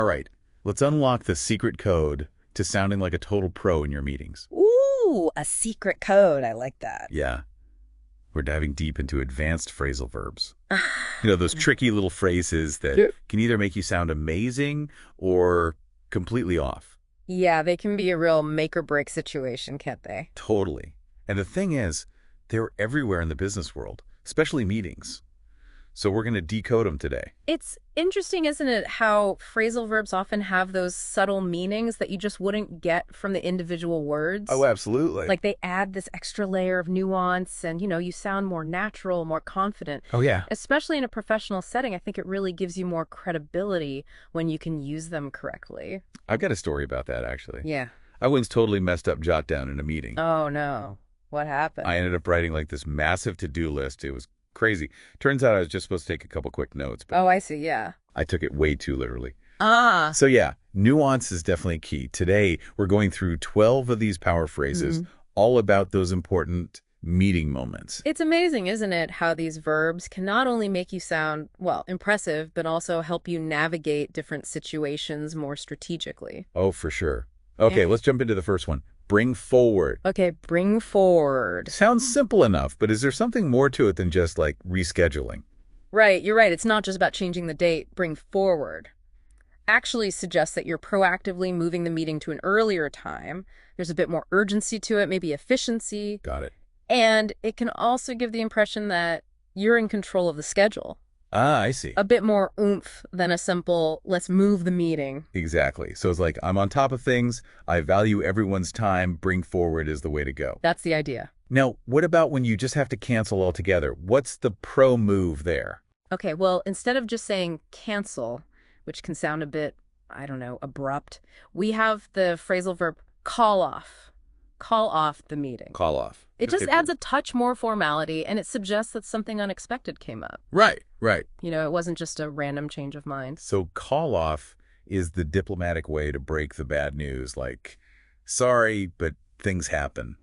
All right, let's unlock the secret code to sounding like a total pro in your meetings. Ooh, a secret code. I like that. Yeah, we're diving deep into advanced phrasal verbs. Those tricky little phrases that can either make you sound amazing or completely off. Yeah, they can be a real make or break situation, can't they? Totally. And the thing is, they're everywhere in the business world, especially meetings. So we're going to decode them today. It's interesting, isn't it, how phrasal verbs often have those subtle meanings that you just wouldn't get from the individual words? Oh, absolutely. Like they add this extra layer of nuance and, you sound more natural, more confident. Oh, yeah. Especially in a professional setting, I think it really gives you more credibility when you can use them correctly. I've got a story about that, actually. Yeah. I once totally messed up jot down in a meeting. Oh, no. What happened? I ended up writing like this massive to-do list. It was crazy. Turns out I was just supposed to take a couple quick notes, but Oh, I see. Yeah. I took it way too literally. Ah. So yeah, nuance is definitely key. Today, we're going through 12 of these power phrases, all about those important meeting moments. It's amazing, isn't it, how these verbs can not only make you sound, well, impressive, but also help you navigate different situations more strategically. Oh, for sure. Okay, let's jump into the first one. Bring forward. Okay, bring forward. Sounds simple enough, but is there something more to it than just like rescheduling? Right, you're right. It's not just about changing the date. Bring forward actually suggests that you're proactively moving the meeting to an earlier time. There's a bit more urgency to it, maybe efficiency. Got it. And it can also give the impression that you're in control of the schedule. Ah, I see. A bit more oomph than a simple, let's move the meeting. Exactly. So it's like, I'm on top of things. I value everyone's time. Bring forward is the way to go. That's the idea. Now, what about when you just have to cancel altogether? What's the pro move there? Okay, well, instead of just saying cancel, which can sound a bit, I don't know, abrupt, we have the phrasal verb call off. Call off the meeting. Call off. It just adds a touch more formality, and it suggests that something unexpected came up. Right, right. It wasn't just a random change of mind. So call off is the diplomatic way to break the bad news, like, sorry, but things happen,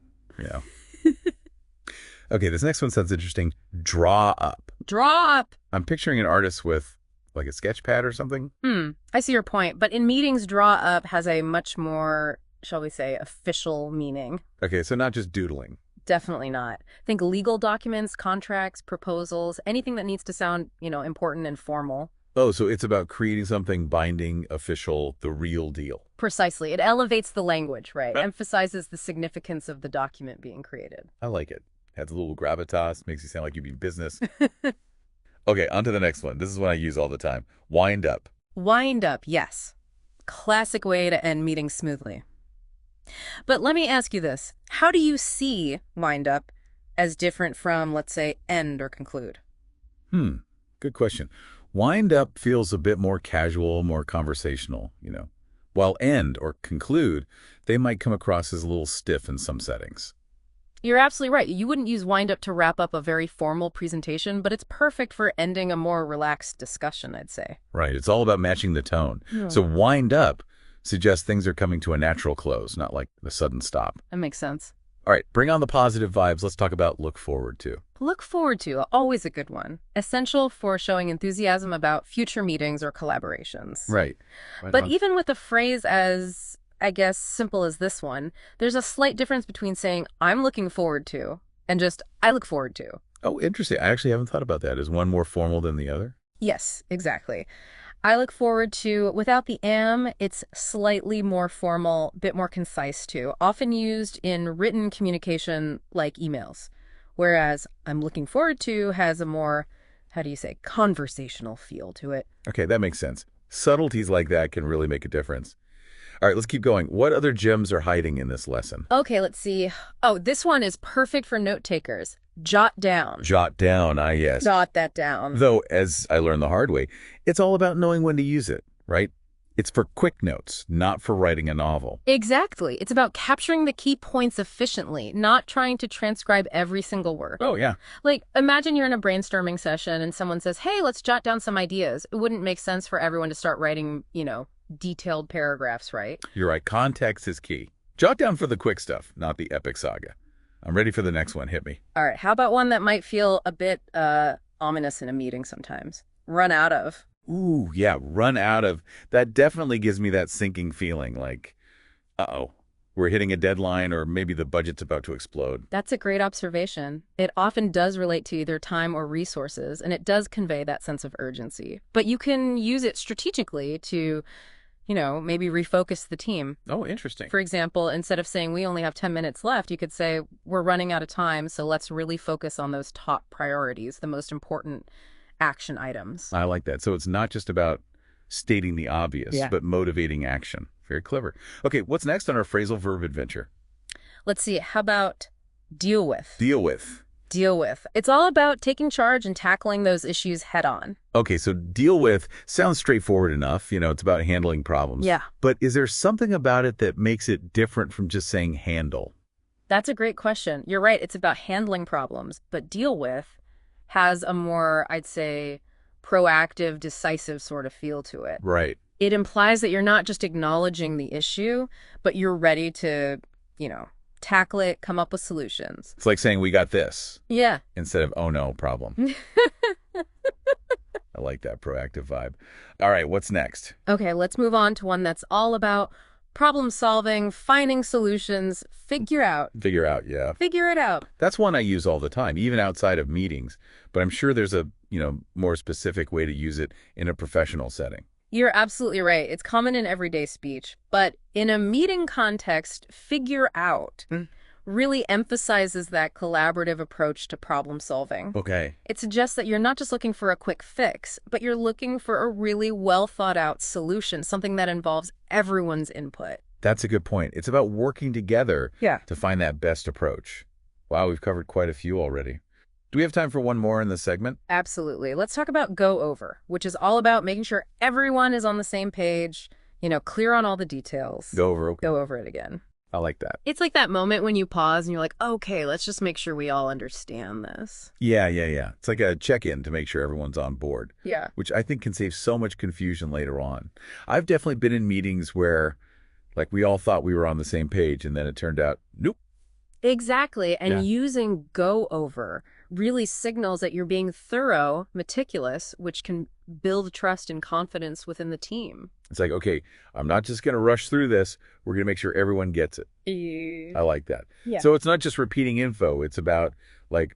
Okay, this next one sounds interesting. Draw up. Draw up. I'm picturing an artist with like a sketch pad or something. I see your point. But in meetings, draw up has a much more, shall we say, official meaning. Okay, so not just doodling. Definitely not. Think legal documents, contracts, proposals, anything that needs to sound, important and formal. Oh, so it's about creating something binding, official, the real deal. Precisely. It elevates the language, right? Emphasizes the significance of the document being created. I like it. Has a little gravitas, makes you sound like you mean business. Okay, on to the next one. This is one I use all the time. Wind up. Wind up, yes. Classic way to end meetings smoothly. But let me ask you this. How do you see wind up as different from, let's say, end or conclude? Good question. Wind up feels a bit more casual, more conversational, While end or conclude, they might come across as a little stiff in some settings. You're absolutely right. You wouldn't use wind up to wrap up a very formal presentation, but it's perfect for ending a more relaxed discussion, I'd say. Right. It's all about matching the tone. Yeah. So wind up suggests things are coming to a natural close, not like a sudden stop. That makes sense. All right. Bring on the positive vibes. Let's talk about look forward to. Look forward to, always a good one. Essential for showing enthusiasm about future meetings or collaborations. Right. But even with a phrase as, I guess, simple as this one, there's a slight difference between saying, I'm looking forward to, and just, I look forward to. Oh, interesting. I actually haven't thought about that. Is one more formal than the other? Yes, exactly. I look forward to, without the am, it's slightly more formal, bit more concise too, often used in written communication like emails. Whereas I'm looking forward to has a more, how do you say, conversational feel to it. Okay, that makes sense. Subtleties like that can really make a difference. All right, let's keep going. What other gems are hiding in this lesson? Okay, let's see. Oh, this one is perfect for note takers. Jot down. Jot down, yes. Jot that down. Though, as I learned the hard way, it's all about knowing when to use it, right? It's for quick notes, not for writing a novel. Exactly. It's about capturing the key points efficiently, not trying to transcribe every single word. Oh, yeah. Like, imagine you're in a brainstorming session and someone says, hey, let's jot down some ideas. It wouldn't make sense for everyone to start writing, detailed paragraphs, right? You're right. Context is key. Jot down for the quick stuff, not the epic saga. I'm ready for the next one. Hit me. All right. How about one that might feel a bit ominous in a meeting sometimes? Run out of. Ooh, yeah, run out of. That definitely gives me that sinking feeling like, uh-oh, we're hitting a deadline or maybe the budget's about to explode. That's a great observation. It often does relate to either time or resources, and it does convey that sense of urgency. But you can use it strategically to, maybe refocus the team. Oh, interesting. For example, instead of saying we only have 10 minutes left, you could say we're running out of time, so let's really focus on those top priorities, the most important action items. I like that. So it's not just about stating the obvious, Yeah. but motivating action. Very clever. Okay, what's next on our phrasal verb adventure? Let's see, how about deal with? Deal with. Deal with. It's all about taking charge and tackling those issues head on. Okay, so deal with sounds straightforward enough. It's about handling problems. Yeah. But is there something about it that makes it different from just saying handle? That's a great question. You're right, it's about handling problems, but deal with has a more, I'd say, proactive, decisive sort of feel to it. Right. It implies that you're not just acknowledging the issue, but you're ready to, tackle it, come up with solutions. It's like saying we got this Yeah. instead of oh no, problem. I like that proactive vibe. All right, what's next? Okay, let's move on to one that's all about problem solving, finding solutions, figure Figure out, yeah. it out. That's one I use all the time, even outside of meetings. But I'm sure there's a, more specific way to use it in a professional setting. You're absolutely right. It's common in everyday speech, but in a meeting context, figure out really emphasizes that collaborative approach to problem solving. Okay. It suggests that you're not just looking for a quick fix, but you're looking for a really well thought out solution, something that involves everyone's input. That's a good point. It's about working together to find that best approach. Wow, we've covered quite a few already. Do we have time for one more in this segment? Absolutely. Let's talk about go over, which is all about making sure everyone is on the same page, clear on all the details. Go over. Okay. Go over it again. I like that. It's like that moment when you pause and you're like, okay, let's just make sure we all understand this. Yeah. It's like a check-in to make sure everyone's on board. Yeah. Which I think can save so much confusion later on. I've definitely been in meetings where, we all thought we were on the same page, and then it turned out, nope. Exactly. And Yeah. using go over really signals that you're being thorough, meticulous, which can build trust and confidence within the team. It's like, okay, I'm not just going to rush through this. We're going to make sure everyone gets it. I like that. Yeah. So it's not just repeating info. It's about,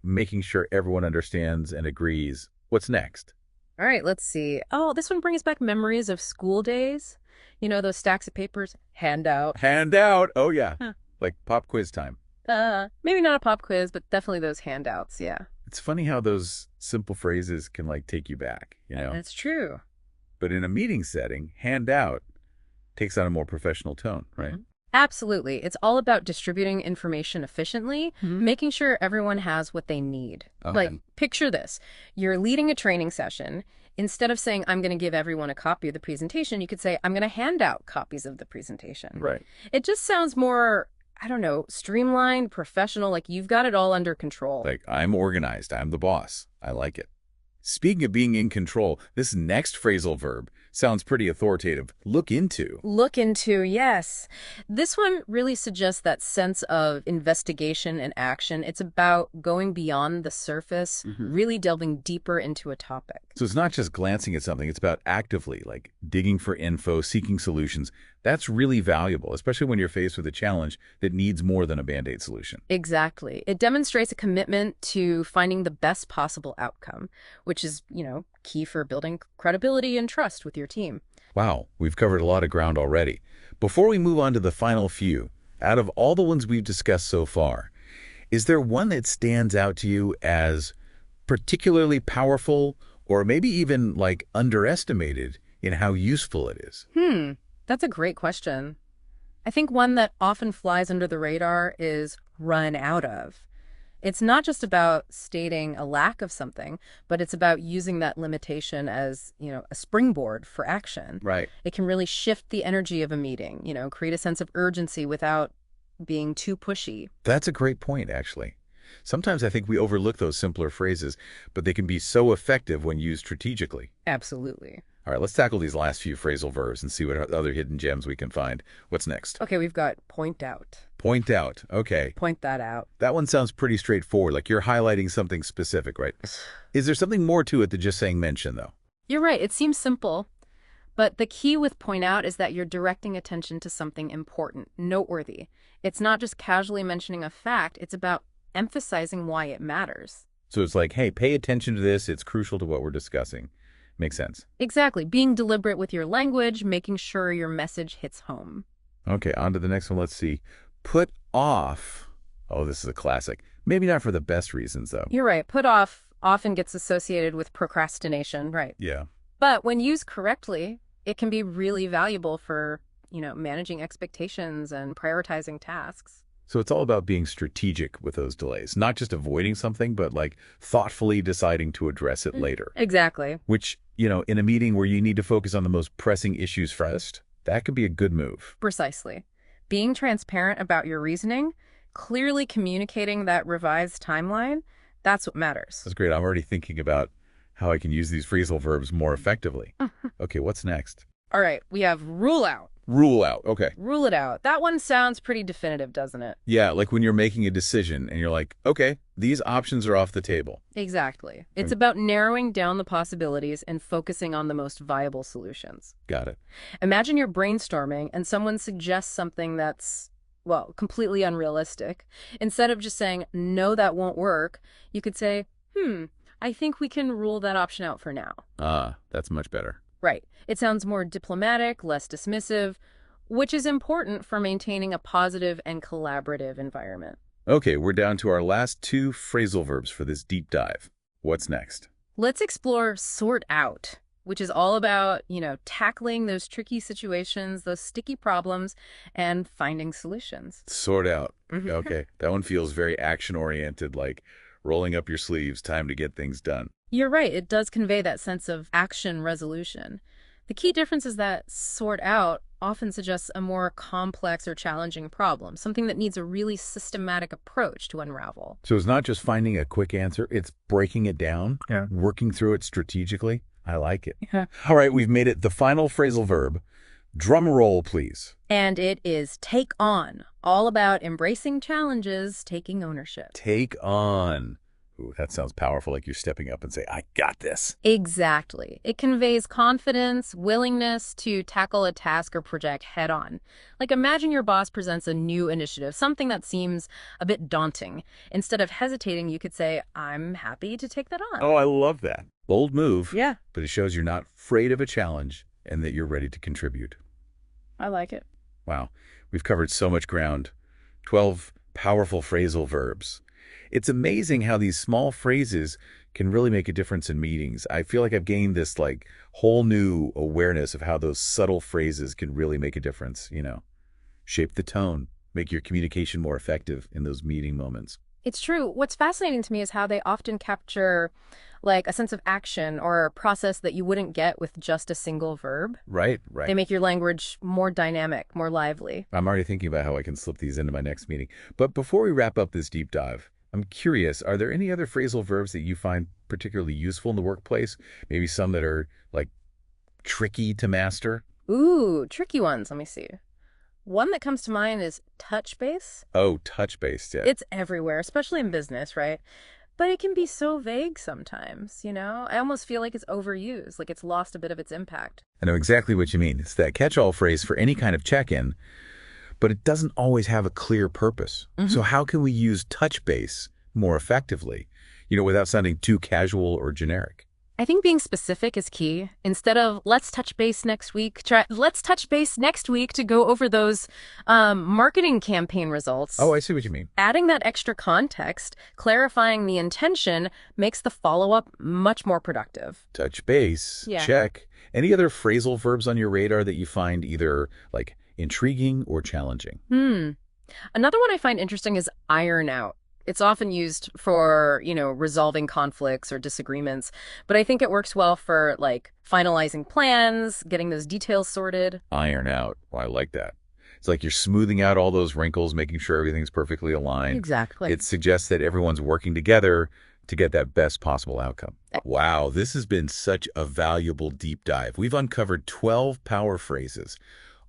making sure everyone understands and agrees. What's next? All right, let's see. Oh, this one brings back memories of school days. Those stacks of papers, handout. Handout. Oh, yeah. Huh. Like pop quiz time. Maybe not a pop quiz, but definitely those handouts, yeah. It's funny how those simple phrases can, take you back, That's true. But in a meeting setting, handout takes on a more professional tone, right? Absolutely. It's all about distributing information efficiently, making sure everyone has what they need. Okay. Picture this. You're leading a training session. Instead of saying, I'm going to give everyone a copy of the presentation, you could say, I'm going to hand out copies of the presentation. Right. It just sounds more, streamlined, professional, like you've got it all under control. I'm organized. I'm the boss. I like it. Speaking of being in control, this next phrasal verb sounds pretty authoritative. Look into. Look into, yes. This one really suggests that sense of investigation and action. It's about going beyond the surface, really delving deeper into a topic. So it's not just glancing at something. It's about actively, digging for info, seeking solutions. That's really valuable, especially when you're faced with a challenge that needs more than a Band-Aid solution. Exactly. It demonstrates a commitment to finding the best possible outcome, which is, key for building credibility and trust with your team. Wow, we've covered a lot of ground already. Before we move on to the final few, out of all the ones we've discussed so far, is there one that stands out to you as particularly powerful or maybe even underestimated in how useful it is? That's a great question. I think one that often flies under the radar is run out of. It's not just about stating a lack of something, but it's about using that limitation as, a springboard for action. Right. It can really shift the energy of a meeting, create a sense of urgency without being too pushy. That's a great point, actually. Sometimes I think we overlook those simpler phrases, but they can be so effective when used strategically. Absolutely. All right, let's tackle these last few phrasal verbs and see what other hidden gems we can find. What's next? Okay, we've got point out. Point out. Okay. Point that out. That one sounds pretty straightforward, like you're highlighting something specific, right? Is there something more to it than just saying mention, though? You're right, it seems simple, but the key with point out is that you're directing attention to something important, noteworthy. It's not just casually mentioning a fact, it's about emphasizing why it matters. So it's like, hey, pay attention to this. It's crucial to what we're discussing. Makes sense. Exactly. Being deliberate with your language, making sure your message hits home. Okay, on to the next one. Let's see. Put off. Oh, this is a classic. Maybe not for the best reasons, though. You're right. Put off often gets associated with procrastination, right? Yeah. But when used correctly, it can be really valuable for, managing expectations and prioritizing tasks. So it's all about being strategic with those delays, not just avoiding something, but like thoughtfully deciding to address it later. Exactly. Which, in a meeting where you need to focus on the most pressing issues first, that could be a good move. Precisely. Being transparent about your reasoning, clearly communicating that revised timeline, that's what matters. That's great. I'm already thinking about how I can use these phrasal verbs more effectively. Okay, what's next? All right, we have rule out. Rule out. Okay. Rule it out. That one sounds pretty definitive, doesn't it? Yeah, like when you're making a decision and you're like, okay, these options are off the table. Exactly. It's about narrowing down the possibilities and focusing on the most viable solutions. Got it. Imagine you're brainstorming and someone suggests something that's, completely unrealistic. Instead of just saying, no, that won't work, you could say, I think we can rule that option out for now. Ah, that's much better. Right. It sounds more diplomatic, less dismissive, which is important for maintaining a positive and collaborative environment. Okay, we're down to our last two phrasal verbs for this deep dive. What's next? Let's explore sort out, which is all about, tackling those tricky situations, those sticky problems, and finding solutions. Sort out. Okay, that one feels very action-oriented, like rolling up your sleeves, time to get things done. You're right. It does convey that sense of action resolution. The key difference is that sort out often suggests a more complex or challenging problem, something that needs a really systematic approach to unravel. So it's not just finding a quick answer, it's breaking it down, working through it strategically. I like it. Yeah. All right, we've made it the final phrasal verb. Drum roll, please. And it is take on, all about embracing challenges, taking ownership. Take on. Ooh, that sounds powerful, like you're stepping up and say, I got this. Exactly. It conveys confidence, willingness to tackle a task or project head on. Like imagine your boss presents a new initiative, something that seems a bit daunting. Instead of hesitating, you could say, I'm happy to take that on. Oh, I love that. Bold move. Yeah. But it shows you're not afraid of a challenge and that you're ready to contribute. I like it. Wow. We've covered so much ground. 12 powerful phrasal verbs. It's amazing how these small phrases can really make a difference in meetings. I feel like I've gained this whole new awareness of how those subtle phrases can really make a difference, shape the tone, make your communication more effective in those meeting moments. It's true. What's fascinating to me is how they often capture a sense of action or a process that you wouldn't get with just a single verb. Right. They make your language more dynamic, more lively. I'm already thinking about how I can slip these into my next meeting. But before we wrap up this deep dive, I'm curious, are there any other phrasal verbs that you find particularly useful in the workplace? Maybe some that are, tricky to master? Ooh, tricky ones. Let me see. One that comes to mind is touch base. Oh, touch base, yeah. It's everywhere, especially in business, right? But it can be so vague sometimes, I almost feel like it's overused, like it's lost a bit of its impact. I know exactly what you mean. It's that catch-all phrase for any kind of check-in, but it doesn't always have a clear purpose. So how can we use touch base more effectively, without sounding too casual or generic? I think being specific is key. Instead of let's touch base next week, try let's touch base next week to go over those marketing campaign results. Oh, I see what you mean. Adding that extra context, clarifying the intention, makes the follow-up much more productive. Touch base, check. Any other phrasal verbs on your radar that you find either intriguing or challenging? Another one I find interesting is iron out. It's often used for, resolving conflicts or disagreements, but I think it works well for, finalizing plans, getting those details sorted. Iron out. Well, I like that. It's like you're smoothing out all those wrinkles, making sure everything's perfectly aligned. Exactly. It suggests that everyone's working together to get that best possible outcome. Wow, this has been such a valuable deep dive. We've uncovered 12 power phrases,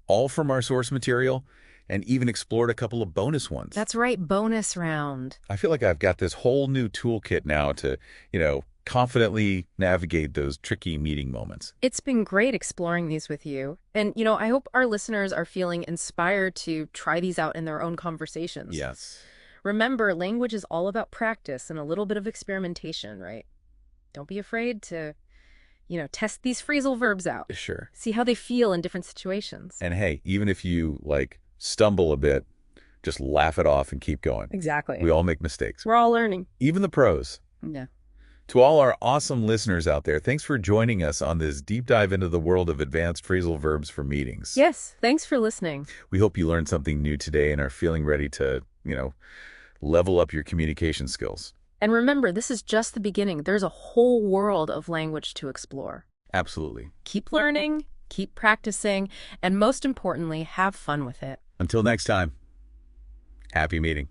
all from our source material, And even explored a couple of bonus ones. That's right, bonus round. I feel like I've got this whole new toolkit now to, confidently navigate those tricky meeting moments. It's been great exploring these with you. And, I hope our listeners are feeling inspired to try these out in their own conversations. Yes. Remember, language is all about practice and a little bit of experimentation, right? Don't be afraid to, test these phrasal verbs out. Sure. See how they feel in different situations. And hey, even if you, stumble a bit, just laugh it off and keep going. Exactly. We all make mistakes. We're all learning. Even the pros. Yeah. To all our awesome listeners out there, thanks for joining us on this deep dive into the world of advanced phrasal verbs for meetings. Yes, thanks for listening. We hope you learned something new today and are feeling ready to, level up your communication skills. And remember, this is just the beginning. There's a whole world of language to explore. Absolutely. Keep learning, keep practicing, and most importantly, have fun with it. Until next time, happy meeting.